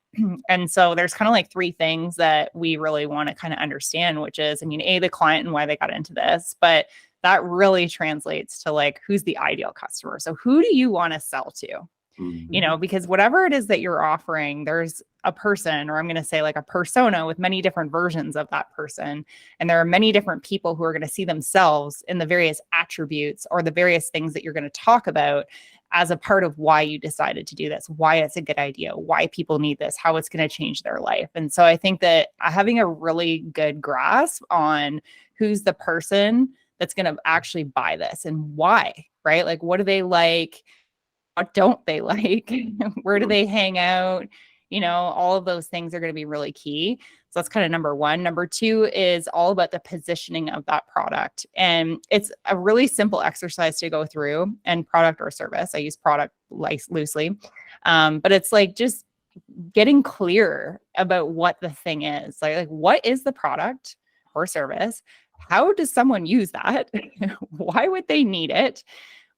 And so there's kind of like 3 things that we really want to kind of understand, which is, the client and why they got into this, but that really translates to like, who's the ideal customer? So who do you want to sell to? Because whatever it is that you're offering, there's a person, or I'm going to say like a persona with many different versions of that person. And there are many different people who are going to see themselves in the various attributes or the various things that you're going to talk about as a part of why you decided to do this, why it's a good idea, why people need this, how it's going to change their life. And so I think that having a really good grasp on who's the person that's going to actually buy this and why, right? Like, what do they like? What don't they like? Where do they hang out? All of those things are going to be really key. So that's kind of number 1. Number 2 is all about the positioning of that product. And it's a really simple exercise to go through, and product or service. I use product loosely. But it's like just getting clear about what the thing is. Like what is the product or service? How does someone use that? Why would they need it?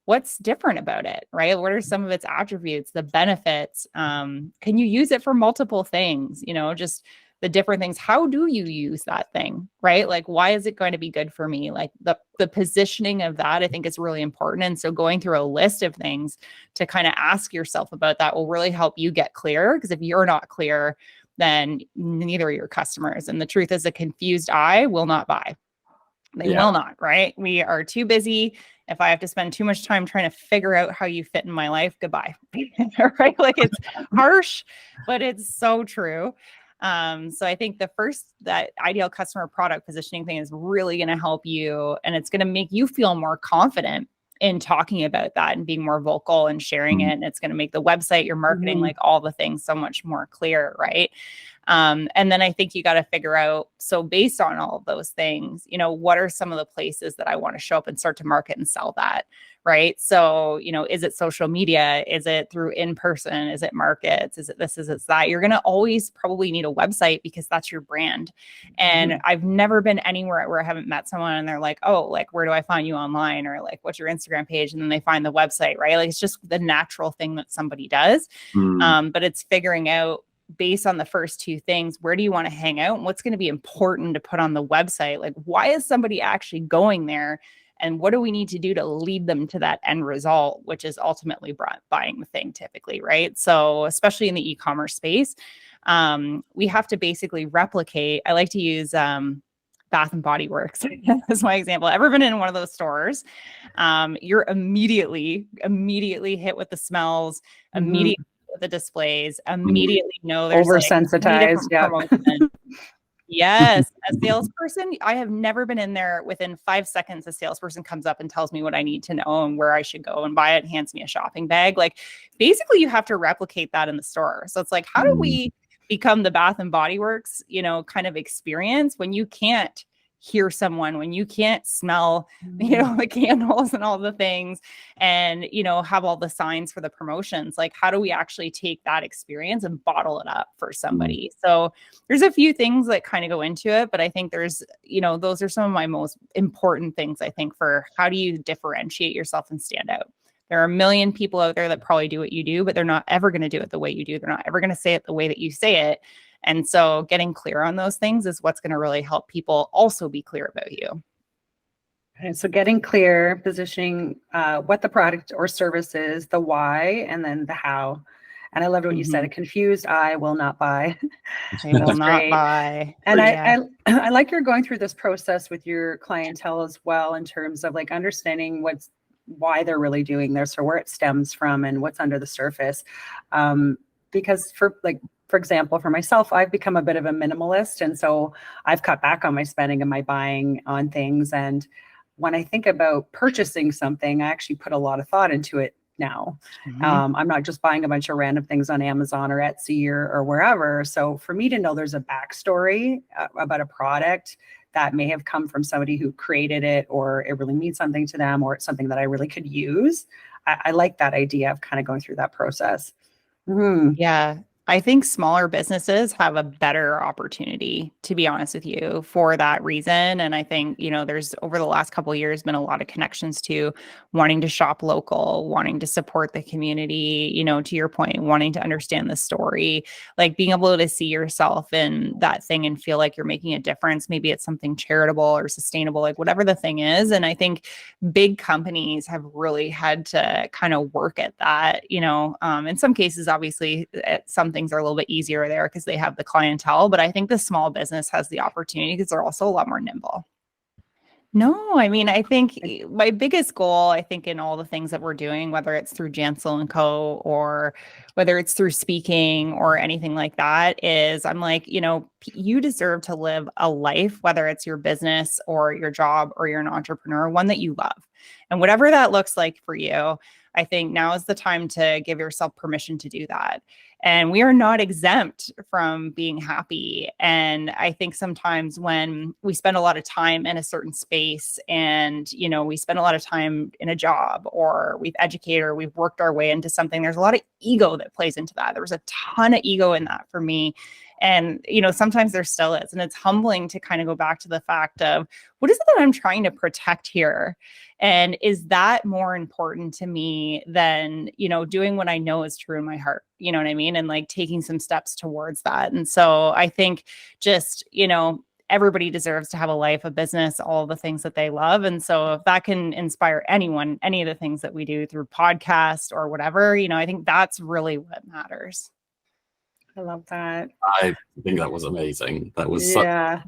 What's different about it, right? What are some of its attributes, the benefits? Can you use it for multiple things? Just the different things. How do you use that thing, right? Like, why is it going to be good for me? Like the positioning of that, I think is really important. And so going through a list of things to kind of ask yourself about that will really help you get clear. Because if you're not clear, then neither are your customers. And the truth is, a confused eye will not buy. They will not, right? We are too busy. If I have to spend too much time trying to figure out how you fit in my life, goodbye. Right? Like, it's harsh, but it's so true. So I think that ideal customer product positioning thing is really going to help you, and it's going to make you feel more confident in talking about that and being more vocal and sharing it. And it's going to make the website, your marketing, like all the things so much more clear. Right. And then I think you got to figure out, so based on all of those things, what are some of the places that I want to show up and start to market and sell that? Right. So, is it social media? Is it through in-person? Is it markets? Is it this? Is it that? You're going to always probably need a website because that's your brand. And I've never been anywhere where I haven't met someone and they're like, oh, like, where do I find you online? Or like, what's your Instagram page? And then they find the website, right? Like, it's just the natural thing that somebody does. But it's figuring out, based on the first 2 things, where do you want to hang out and what's going to be important to put on the website? Like, why is somebody actually going there? And what do we need to do to lead them to that end result, which is ultimately buying the thing typically, right? So especially in the e-commerce space, we have to basically replicate. I like to use Bath and Body Works as my example. Ever been in one of those stores? You're immediately hit with the smells, immediately with the displays, immediately know there's like 20 Oversensitized. different Yeah. promotions. Yes, a salesperson, I have never been in there within 5 seconds. A salesperson comes up and tells me what I need to know and where I should go and buy it, and hands me a shopping bag. Like basically you have to replicate that in the store. So it's like, how do we become the Bath and Body Works, kind of experience when you can't hear someone, when you can't smell, the candles and all the things, and, have all the signs for the promotions? Like, how do we actually take that experience and bottle it up for somebody? So there's a few things that kind of go into it, but I think there's, those are some of my most important things, I think, for how do you differentiate yourself and stand out. There are a million people out there that probably do what you do, but they're not ever going to do it the way you do. They're not ever going to say it the way that you say it. And so getting clear on those things is what's going to really help people also be clear about you. Okay, so getting clear, positioning what the product or service is, the why, and then the how. And I loved what you said, a confused eye will not buy. I will not buy. And I like you're going through this process with your clientele as well, in terms of like understanding why they're really doing this, or where it stems from and what's under the surface. Because for example, for myself, I've become a bit of a minimalist. And so I've cut back on my spending and my buying on things. And when I think about purchasing something, I actually put a lot of thought into it now. I'm not just buying a bunch of random things on Amazon or Etsy or wherever. So for me to know there's a backstory about a product that may have come from somebody who created it, or it really means something to them, or it's something that I really could use. I like that idea of kind of going through that process. Yeah. I think smaller businesses have a better opportunity, to be honest with you, for that reason. And I think, there's over the last couple of years been a lot of connections to wanting to shop local, wanting to support the community, to your point, wanting to understand the story, like being able to see yourself in that thing and feel like you're making a difference. Maybe it's something charitable or sustainable, like whatever the thing is. And I think big companies have really had to kind of work at that, in some cases, obviously, some things are a little bit easier there because they have the clientele, but I think the small business has the opportunity because they're also a lot more nimble. No, I mean, I think my biggest goal, I think, in all the things that we're doing, whether it's through Jansel & Co. or whether it's through speaking or anything like that, is I'm like, you deserve to live a life, whether it's your business or your job or you're an entrepreneur, one that you love. And whatever that looks like for you, I think now is the time to give yourself permission to do that. And we are not exempt from being happy. And I think sometimes when we spend a lot of time in a certain space and, we spend a lot of time in a job, or we've educated, or we've worked our way into something, there's a lot of ego that plays into that. There was a ton of ego in that for me. And, sometimes there still is. And it's humbling to kind of go back to the fact of, what is it that I'm trying to protect here? And is that more important to me than, doing what I know is true in my heart? You know what I mean? And like taking some steps towards that. And so I think just, everybody deserves to have a life, a business, all the things that they love. And so if that can inspire anyone, any of the things that we do through podcast or whatever, I think that's really what matters. I love that. I think that was amazing. That was such an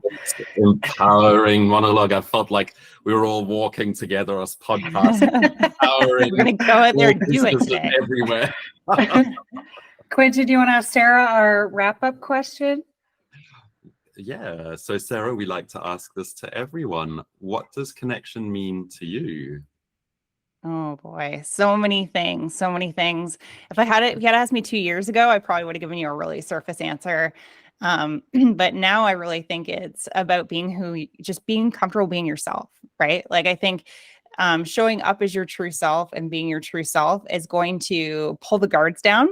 empowering monologue. I felt like we were all walking together as podcasts. Empowering. We're going to go out there and do it today. Everywhere. Quentin, do you want to ask Sarah our wrap-up question? Yeah. So Sarah, we like to ask this to everyone. What does connection mean to you? Oh boy, so many things. If you had asked me 2 years ago, I probably would have given you a really surface answer. But now I really think it's about just being comfortable being yourself, right? Like I think showing up as your true self and being your true self is going to pull the guards down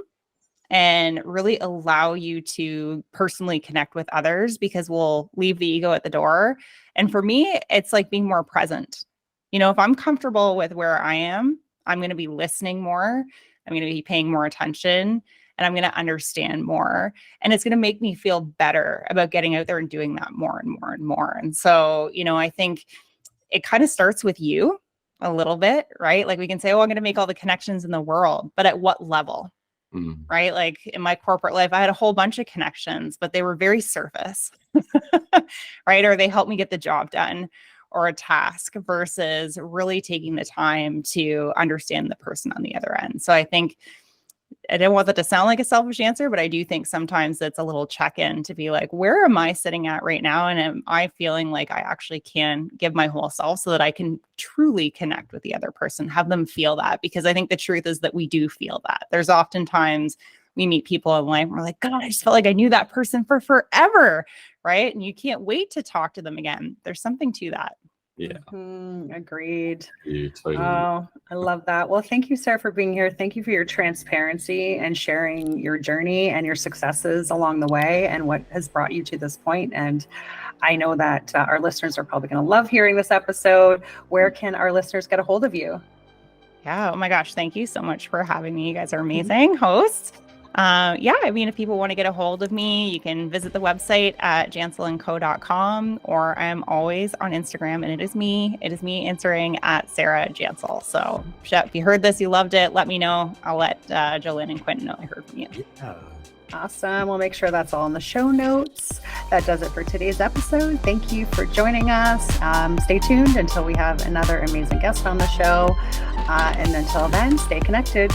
and really allow you to personally connect with others, because we'll leave the ego at the door. And for me, it's like being more present. If I'm comfortable with where I am, I'm going to be listening more. I'm going to be paying more attention, and I'm going to understand more. And it's going to make me feel better about getting out there and doing that more and more and more. And so, I think it kind of starts with you. a little bit, right? Like we can say, oh, I'm going to make all the connections in the world, but at what level? Right? Like in my corporate life, I had a whole bunch of connections, but they were very surface, right? Or they helped me get the job done or a task versus really taking the time to understand the person on the other end. So I think I don't want that to sound like a selfish answer, but I do think sometimes it's a little check-in to be like, where am I sitting at right now? And am I feeling like I actually can give my whole self so that I can truly connect with the other person, have them feel that? Because I think the truth is that we do feel that. There's oftentimes we meet people in life and we're like, God, I just felt like I knew that person for forever, right? And you can't wait to talk to them again. There's something to that. Yeah. Agreed. Totally. Oh, I love that. Well, thank you, Sarah, for being here. Thank you for your transparency and sharing your journey and your successes along the way and what has brought you to this point. And I know that our listeners are probably going to love hearing this episode. Where can our listeners get a hold of you? Yeah. Oh my gosh. Thank you so much for having me. You guys are amazing hosts. Yeah, I mean, if people want to get a hold of me, you can visit the website at janselandco.com, or I'm always on Instagram, and it is me answering at Sarah Jansel. So if you heard this, you loved it, let me know. I'll let Jolene and Quentin know I heard from you. Yeah. Awesome. We'll make sure that's all in the show notes. That does it for today's episode. Thank you for joining us. Stay tuned until we have another amazing guest on the show. And until then, stay connected.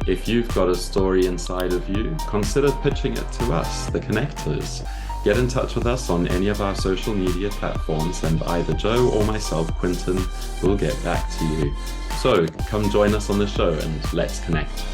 If you've got a story inside of you, consider pitching it to us, the Connectors. Get in touch with us on any of our social media platforms, and either Joe or myself, Quentin, will get back to you. So come join us on the show and let's connect.